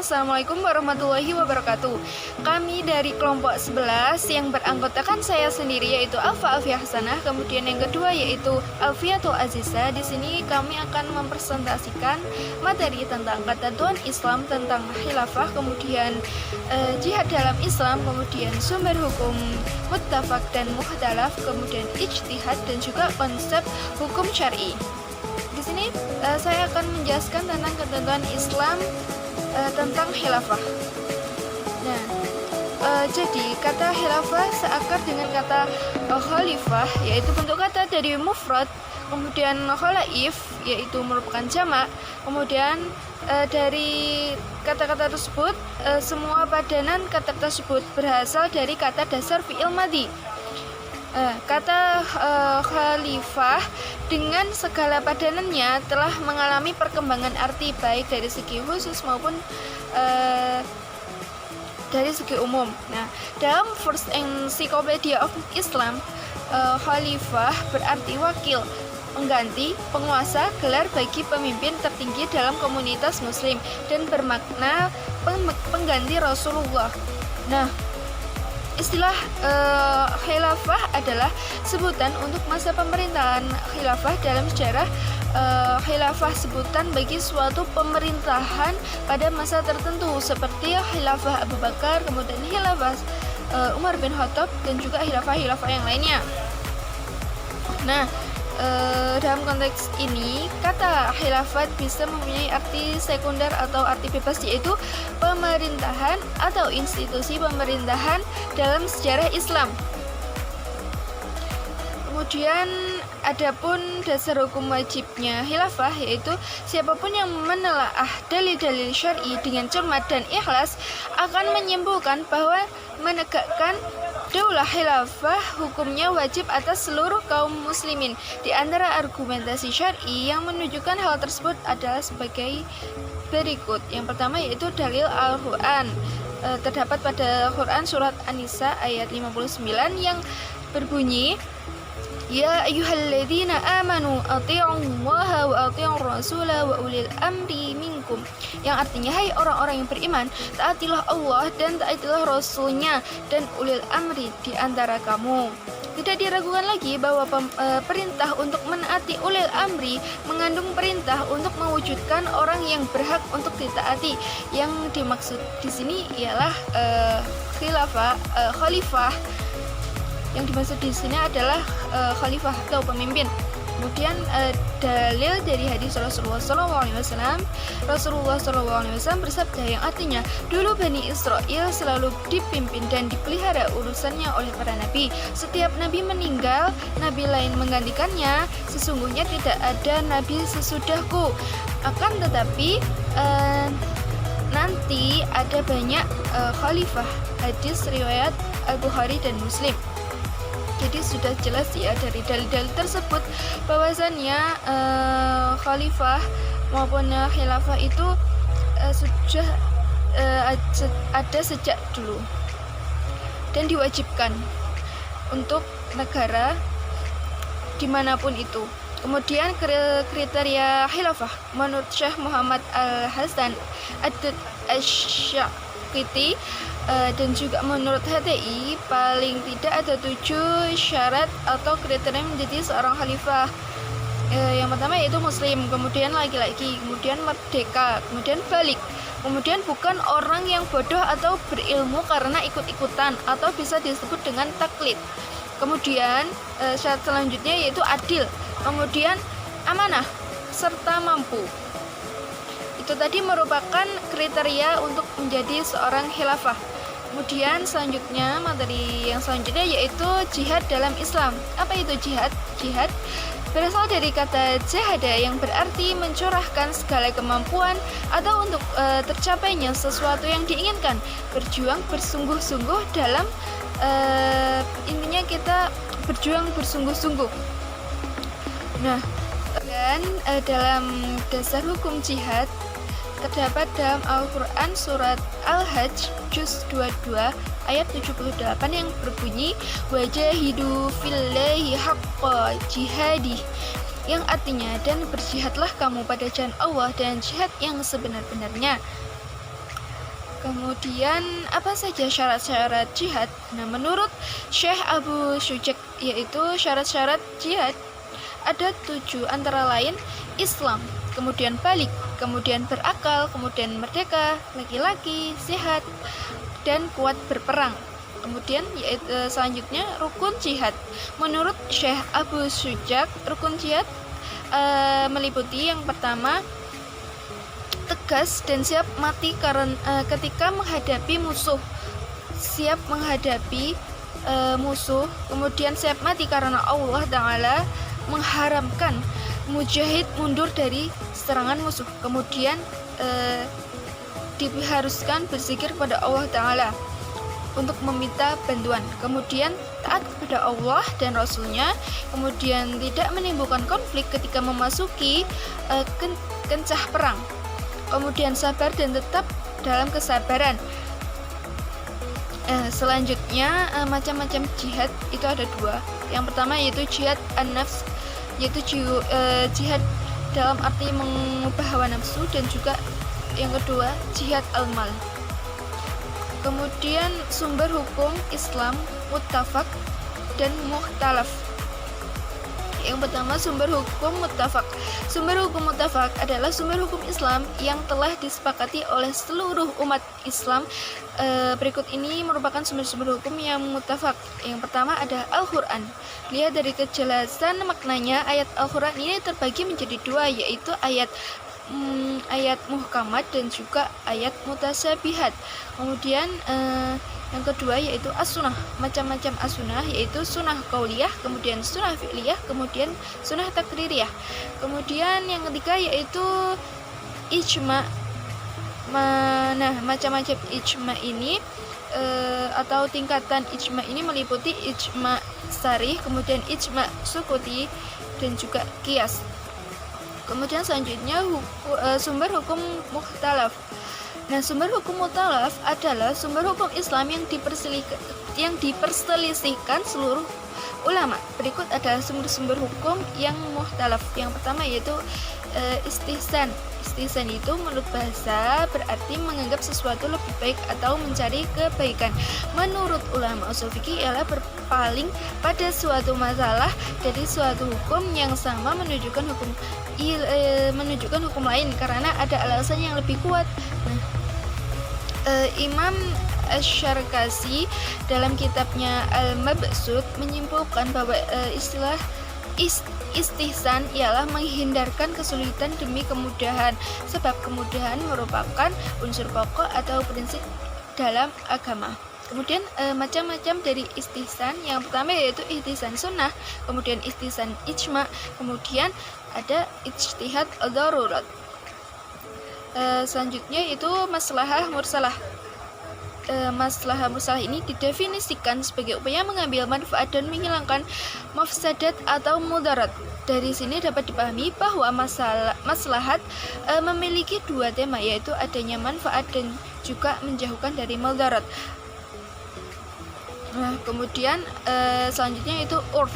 Assalamualaikum warahmatullahi wabarakatuh. Kami dari kelompok 11 yang beranggotakan saya sendiri yaitu Alfa Alfiah Hasanah, kemudian yang kedua yaitu Alfiatul Aziza. Di sini kami akan mempresentasikan materi tentang ketentuan Islam, tentang khilafah, kemudian jihad dalam Islam, kemudian sumber hukum muttafaq dan mukhtalaf, kemudian ijtihad dan juga konsep hukum syar'i. Di sini saya akan menjelaskan tentang ketentuan Islam tentang khilafah. Nah, jadi kata khilafah seakar dengan kata khalifah, yaitu bentuk kata dari mufrad, kemudian khalaif, yaitu merupakan jamak, kemudian dari kata-kata tersebut semua padanan kata tersebut berasal dari kata dasar fi'il madhi. Kata khalifah dengan segala padanannya telah mengalami perkembangan arti baik dari segi khusus maupun dari segi umum. Nah, dalam First Encyclopedia of Islam, khalifah berarti wakil, pengganti, penguasa, gelar bagi pemimpin tertinggi dalam komunitas muslim dan bermakna pengganti Rasulullah. Nah, istilah khilafah adalah sebutan untuk masa pemerintahan khilafah dalam sejarah. Khilafah sebutan bagi suatu pemerintahan pada masa tertentu seperti khilafah Abu Bakar, kemudian khilafah Umar bin Khattab dan juga khilafah-khilafah yang lainnya. Nah, dalam konteks ini kata khilafat bisa mempunyai arti sekunder atau arti bebas, yaitu pemerintahan atau institusi pemerintahan dalam sejarah Islam. Kemudian adapun dasar hukum wajibnya khilafah, yaitu siapapun yang menelaah dalil-dalil syar'i dengan cermat dan ikhlas akan menyimpulkan bahwa menegakkan daulah khilafah hukumnya wajib atas seluruh kaum muslimin. Di antara argumentasi syar'i yang menunjukkan hal tersebut adalah sebagai berikut. Yang pertama yaitu dalil Al-Quran. Terdapat pada Quran surat An-Nisa ayat 59 yang berbunyi, Ya ayyuhalladzina amanu ati'ullaha wa ati'ur rasula wa ulil amri minkum. Yang artinya, hai orang-orang yang beriman, taatilah Allah dan taatilah Rasulnya dan ulil amri di antara kamu. Tidak diragukan lagi bahwa perintah untuk menaati ulil amri mengandung perintah untuk mewujudkan orang yang berhak untuk ditaati. Yang dimaksud di sini ialah khalifah. Yang dimaksud di sini adalah khalifah atau pemimpin. Kemudian dalil dari hadis Rasulullah SAW. Rasulullah SAW bersabda yang artinya, dulu Bani Israel selalu dipimpin dan dipelihara urusannya oleh para nabi. Setiap nabi meninggal, nabi lain menggantikannya. Sesungguhnya tidak ada nabi sesudahku. Akan tetapi nanti ada banyak khalifah. Hadis riwayat Al-Bukhari dan Muslim. Jadi sudah jelas ya dari dalil-dalil tersebut bahwasannya khalifah maupun khilafah itu sudah ada sejak dulu dan diwajibkan untuk negara dimanapun itu. Kemudian kriteria khilafah menurut Syekh Muhammad Al-Hasan Ad-Syaqiti dan juga menurut HTI paling tidak ada 7 syarat atau kriteria menjadi seorang khalifah. Yang pertama yaitu muslim, kemudian laki-laki, kemudian merdeka, kemudian balik, kemudian bukan orang yang bodoh atau berilmu karena ikut-ikutan atau bisa disebut dengan taklid. Kemudian syarat selanjutnya yaitu adil, kemudian amanah serta mampu. Itu tadi merupakan kriteria untuk menjadi seorang khilafah. Kemudian selanjutnya, materi yang selanjutnya yaitu jihad dalam Islam. Apa itu jihad? Jihad berasal dari kata jahada yang berarti mencurahkan segala kemampuan atau untuk tercapainya sesuatu yang diinginkan. Berjuang bersungguh-sungguh dalam intinya kita berjuang bersungguh-sungguh. Nah, dan dalam dasar hukum jihad terdapat dalam Al-Quran surat Al-Hajj juz 22 ayat 78 yang berbunyi wajahidu fillahi haqqa jihadih, yang artinya dan berjihadlah kamu pada jalan Allah dan jihad yang sebenar-benarnya. Kemudian apa saja syarat-syarat jihad? Nah, menurut Syekh Abu Syujak, yaitu syarat-syarat jihad ada 7, antara lain Islam, kemudian balik, kemudian berakal, kemudian merdeka, laki-laki, sehat, dan kuat berperang. Kemudian yaitu selanjutnya rukun jihad. Menurut Syekh Abu Syujak, rukun jihad meliputi yang pertama, tegas dan siap mati karena ketika menghadapi musuh, siap menghadapi musuh, kemudian siap mati karena Allah Ta'ala mengharamkan mujahid mundur dari serangan musuh, kemudian diharuskan berzikir kepada Allah Ta'ala untuk meminta bantuan, kemudian taat kepada Allah dan Rasulnya, kemudian tidak menimbulkan konflik ketika memasuki kencah perang, kemudian sabar dan tetap dalam kesabaran. Selanjutnya macam-macam jihad itu ada 2. Yang pertama yaitu jihad an-nafs, yaitu jihad dalam arti mengubah hawa nafsu, dan juga yang kedua jihad al-mal. Kemudian sumber hukum Islam muttafaq dan mukhtalaf. Yang pertama, sumber hukum muttafaq. Sumber hukum muttafaq adalah sumber hukum Islam yang telah disepakati oleh seluruh umat Islam. Berikut ini merupakan sumber-sumber hukum yang muttafaq. Yang pertama ada Al-Quran. Lihat dari kejelasan maknanya, ayat Al-Quran ini terbagi menjadi 2, yaitu ayat muhkamat dan juga ayat mutasabihat. Kemudian yang kedua yaitu as-sunnah, macam-macam as-sunnah, yaitu sunnah qauliyah, kemudian sunnah fi'liyah, kemudian sunnah takririyah. Kemudian yang ketiga yaitu ijma. Nah, macam-macam ijma ini atau tingkatan ijma ini meliputi ijma sarih, kemudian ijma sukuti, dan juga qiyas. Kemudian selanjutnya sumber hukum mukhtalaf. Nah, sumber hukum mukhtalaf adalah sumber hukum Islam yang diperselisihkan seluruh ulama. Berikut adalah sumber-sumber hukum yang mukhtalaf. Yang pertama yaitu istihsan. Istihsan itu menurut bahasa berarti menganggap sesuatu lebih baik atau mencari kebaikan. Menurut ulama ushul fikih ialah berpaling pada suatu masalah dari suatu hukum yang sama menunjukkan hukum lain karena ada alasan yang lebih kuat. Imam Asy-Syarkazi dalam kitabnya Al-Mabsut menyimpulkan bahwa istilah istihsan ialah menghindarkan kesulitan demi kemudahan, sebab kemudahan merupakan unsur pokok atau prinsip dalam agama. Kemudian macam-macam dari istihsan. Yang pertama yaitu istihsan sunnah, kemudian istihsan ijma, kemudian ada ijtihad ad-darurat. Selanjutnya itu maslahah mursalah. Maslahah mursalah ini didefinisikan sebagai upaya mengambil manfaat dan menghilangkan mafsadat atau mudarat. Dari sini dapat dipahami bahwa maslahat memiliki 2 tema, yaitu adanya manfaat dan juga menjauhkan dari mudarat. Nah, kemudian selanjutnya itu urf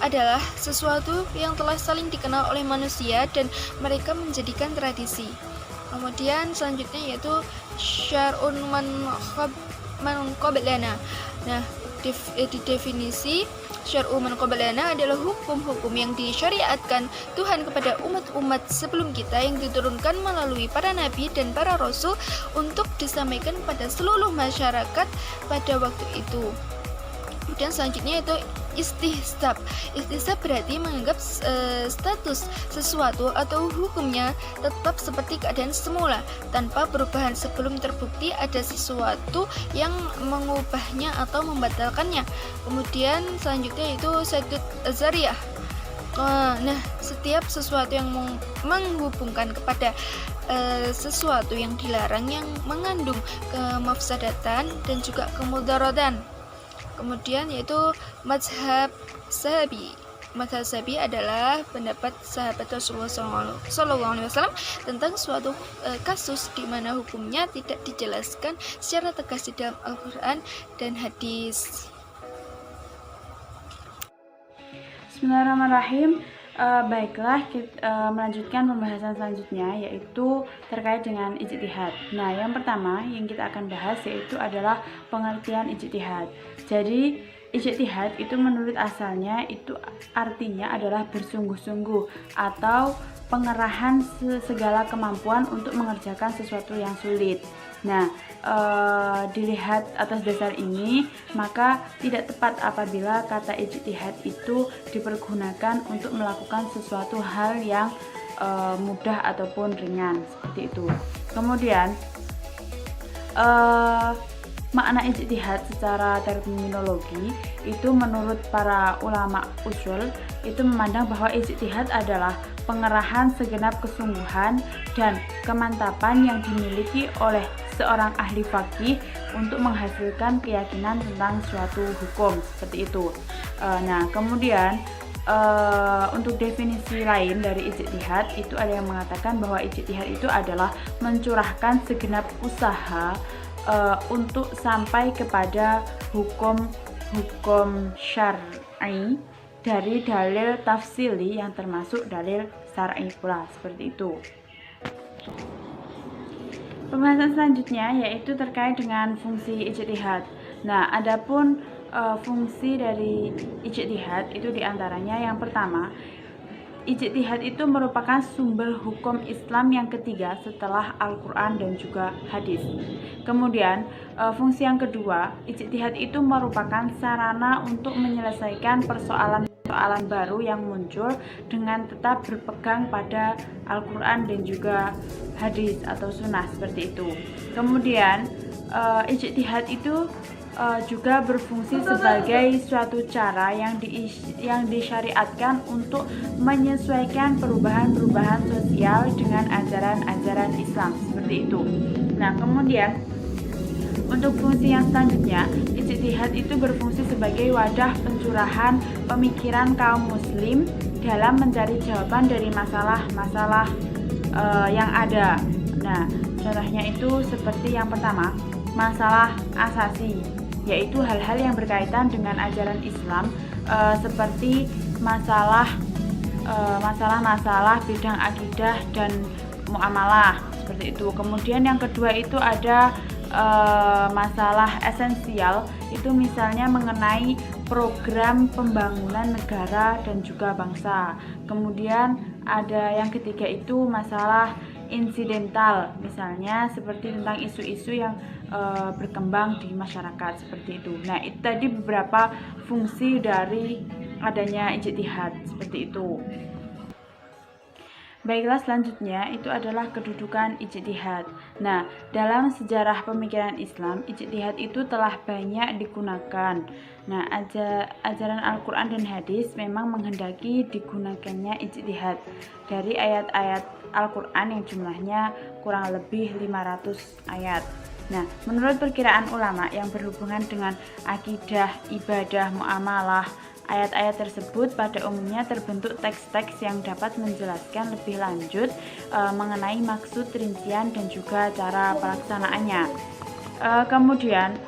adalah sesuatu yang telah saling dikenal oleh manusia dan mereka menjadikan tradisi. Kemudian selanjutnya yaitu syar'un man qablana. Nah, di definisi syar'u man qablana adalah hukum-hukum yang disyariatkan Tuhan kepada umat-umat sebelum kita yang diturunkan melalui para nabi dan para rasul untuk disampaikan pada seluruh masyarakat pada waktu itu. Kemudian selanjutnya itu istihsab. Istihsab berarti menganggap status sesuatu atau hukumnya tetap seperti keadaan semula tanpa perubahan sebelum terbukti ada sesuatu yang mengubahnya atau membatalkannya. Kemudian selanjutnya itu sadud zariyah. Nah, setiap sesuatu yang menghubungkan kepada sesuatu yang dilarang yang mengandung kemafsadatan dan juga kemudaratan. Kemudian yaitu mazhab sahabi. Mazhab sahabi adalah pendapat sahabat Rasulullah SAW tentang suatu kasus di mana hukumnya tidak dijelaskan secara tegas di dalam Al-Quran dan hadis. Bismillahirrahmanirrahim. Baiklah, kita melanjutkan pembahasan selanjutnya, yaitu terkait dengan ijtihad. Nah, yang pertama yang kita akan bahas yaitu adalah pengertian ijtihad. Jadi, ijtihad itu menurut asalnya itu artinya adalah bersungguh-sungguh atau pengerahan segala kemampuan untuk mengerjakan sesuatu yang sulit. Nah, dilihat atas dasar ini, maka tidak tepat apabila kata ijtihad itu dipergunakan untuk melakukan sesuatu hal yang mudah ataupun ringan, seperti itu. Kemudian, makna ijtihad secara terminologi itu menurut para ulama usul itu memandang bahwa ijtihad adalah pengerahan segenap kesungguhan dan kemantapan yang dimiliki oleh seorang ahli fikih untuk menghasilkan keyakinan tentang suatu hukum, seperti itu. Nah, kemudian untuk definisi lain dari ijtihad itu ada yang mengatakan bahwa ijtihad itu adalah mencurahkan segenap usaha untuk sampai kepada hukum syar'i dari dalil tafsili yang termasuk dalil syar'i pula, seperti itu. Pembahasan selanjutnya yaitu terkait dengan fungsi ijtihad. Nah, adapun fungsi dari ijtihad itu diantaranya yang pertama, ijtihad itu merupakan sumber hukum Islam yang ketiga setelah Al-Quran dan juga hadis. Kemudian fungsi yang kedua, ijtihad itu merupakan sarana untuk menyelesaikan persoalan baru yang muncul dengan tetap berpegang pada Al-Quran dan juga hadis atau sunnah, seperti itu. Kemudian ijtihad itu juga berfungsi sebagai suatu cara yang disyariatkan untuk menyesuaikan perubahan-perubahan sosial dengan ajaran-ajaran Islam, seperti itu. Nah, kemudian untuk fungsi yang selanjutnya, ijtihad itu berfungsi sebagai wadah pencurahan pemikiran kaum muslim dalam mencari jawaban dari masalah-masalah yang ada. Nah, contohnya itu seperti yang pertama, masalah asasi, yaitu hal-hal yang berkaitan dengan ajaran Islam, seperti masalah bidang akidah dan muamalah, seperti itu. Kemudian yang kedua itu ada masalah esensial, itu misalnya mengenai program pembangunan negara dan juga bangsa. Kemudian ada yang ketiga itu masalah insidental, misalnya seperti tentang isu-isu yang berkembang di masyarakat, seperti itu. Nah, itu tadi beberapa fungsi dari adanya ijtihad, seperti itu. Baiklah, selanjutnya itu adalah kedudukan ijtihad. Nah, dalam sejarah pemikiran Islam, ijtihad itu telah banyak digunakan. Nah, ajaran Al-Quran dan hadis memang menghendaki digunakannya ijtihad dari ayat-ayat Al-Quran yang jumlahnya kurang lebih 500 ayat. Nah, menurut perkiraan ulama yang berhubungan dengan akidah, ibadah, muamalah, ayat-ayat tersebut pada umumnya terbentuk teks-teks yang dapat menjelaskan lebih lanjut mengenai maksud, rincian, dan juga cara pelaksanaannya. Kemudian,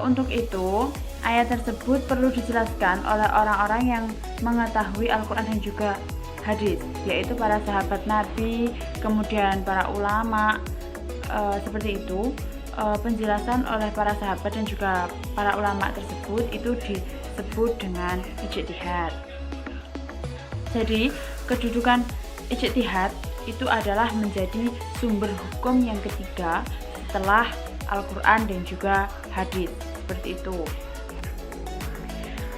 untuk itu, ayat tersebut perlu dijelaskan oleh orang-orang yang mengetahui Al-Quran dan juga hadis, yaitu para sahabat Nabi, kemudian para ulama, seperti itu. Penjelasan oleh para sahabat dan juga para ulama tersebut itu disebut dengan ijtihad. Jadi, kedudukan ijtihad itu adalah menjadi sumber hukum yang ketiga setelah Al-Quran dan juga hadis, seperti itu.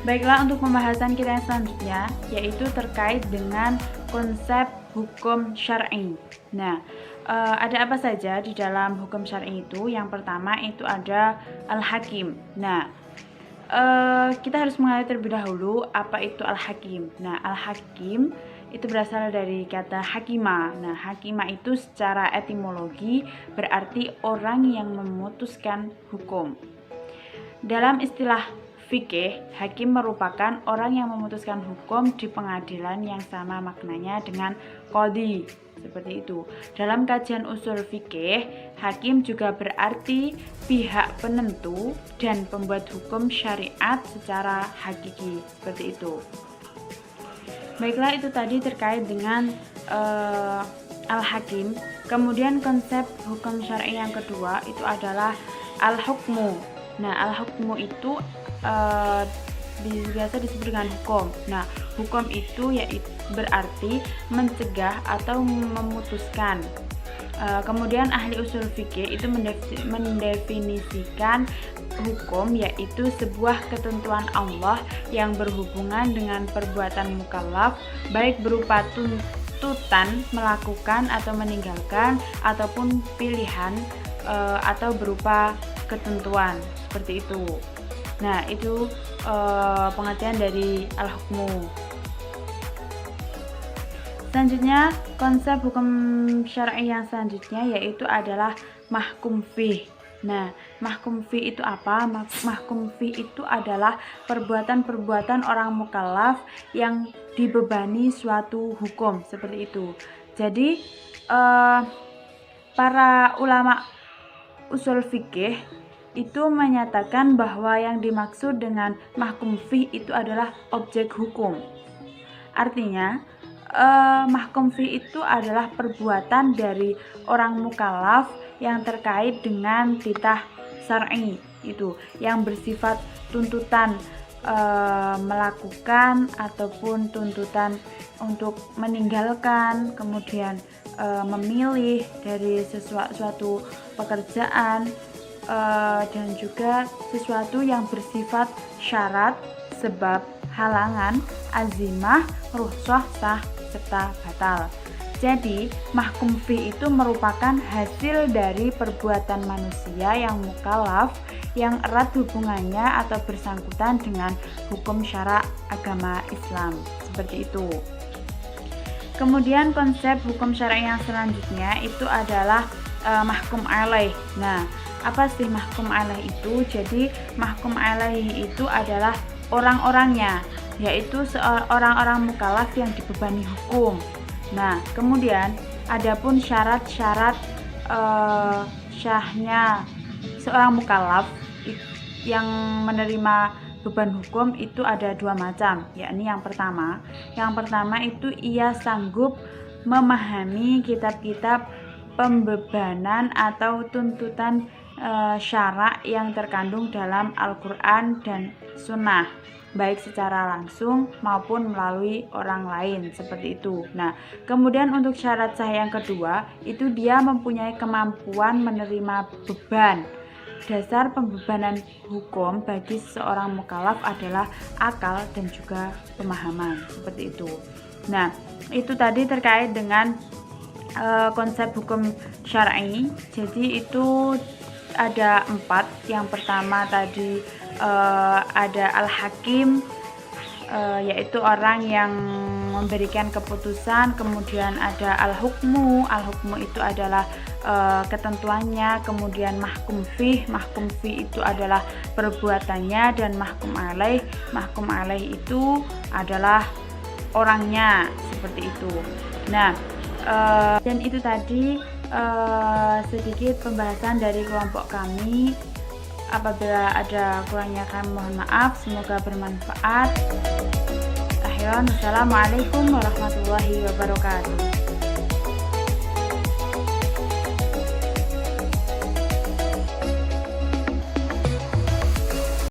Baiklah, untuk pembahasan kita yang selanjutnya yaitu terkait dengan konsep hukum syar'i. Nah, ada apa saja di dalam hukum syar'i itu? Yang pertama itu ada al-hakim. Nah, kita harus mengetahui terlebih dahulu apa itu al-hakim. Nah, al-hakim itu berasal dari kata hakima. Nah, hakima itu secara etimologi berarti orang yang memutuskan hukum. Dalam istilah fikih, hakim merupakan orang yang memutuskan hukum di pengadilan yang sama maknanya dengan qadhi, seperti itu. Dalam kajian usul fikih, hakim juga berarti pihak penentu dan pembuat hukum syariat secara hakiki, seperti itu. Baiklah, itu tadi terkait dengan al-hakim. Kemudian konsep hukum syar'i yang kedua itu adalah al-hukmu. Nah, al-hukmu itu biasa disebut dengan hukum. Nah, hukum itu yaitu berarti mencegah atau memutuskan. Kemudian ahli usul fikih itu mendefinisikan hukum yaitu sebuah ketentuan Allah yang berhubungan dengan perbuatan mukallaf, baik berupa tuntutan melakukan atau meninggalkan ataupun pilihan atau berupa ketentuan seperti itu. Nah, itu pengertian dari al-hukmu. Selanjutnya, konsep hukum syar'i yang selanjutnya yaitu adalah mahkum fih. Nah, mahkum fih itu apa? Mahkum fih itu adalah perbuatan-perbuatan orang mukallaf yang dibebani suatu hukum, seperti itu. Jadi, para ulama usul fikih itu menyatakan bahwa yang dimaksud dengan mahkum fih itu adalah objek hukum. Artinya, mahkum fih itu adalah perbuatan dari orang mukallaf yang terkait dengan titah syar'i itu, yang bersifat tuntutan melakukan ataupun tuntutan untuk meninggalkan, kemudian memilih dari suatu pekerjaan, dan juga sesuatu yang bersifat syarat, sebab, halangan, azimah, rukhsah, sah, serta batal. Jadi, mahkum fih itu merupakan hasil dari perbuatan manusia yang mukallaf yang erat hubungannya atau bersangkutan dengan hukum syara agama Islam. Seperti itu. Kemudian konsep hukum syara yang selanjutnya itu adalah mahkum alaih. Nah, apa sih mahkum alaih itu? Jadi, mahkum alaih itu adalah orang-orangnya, yaitu orang-orang mukallaf yang dibebani hukum. Nah, kemudian adapun syarat-syarat syahnya seorang mukallaf yang menerima beban hukum itu ada dua macam, yakni yang pertama itu ia sanggup memahami kitab-kitab pembebanan atau tuntutan syara yang terkandung dalam Al-Quran dan Sunnah, baik secara langsung maupun melalui orang lain, seperti itu. Nah, kemudian untuk syarat sah yang kedua itu dia mempunyai kemampuan menerima beban. Dasar pembebanan hukum bagi seorang mukallaf adalah akal dan juga pemahaman, seperti itu. Nah, itu tadi terkait dengan konsep hukum syar'i. Jadi itu ada 4. Yang pertama tadi ada al-hakim, yaitu orang yang memberikan keputusan. Kemudian ada al-hukmu. Al-hukmu itu adalah ketentuannya. Kemudian mahkum fih itu adalah perbuatannya. Dan mahkum alaih itu adalah orangnya, seperti itu. Nah, dan itu tadi sedikit pembahasan dari kelompok kami. Apabila ada kurangnya kami mohon maaf. Semoga bermanfaat. Akhirnya, wassalamualaikum warahmatullahi wabarakatuh.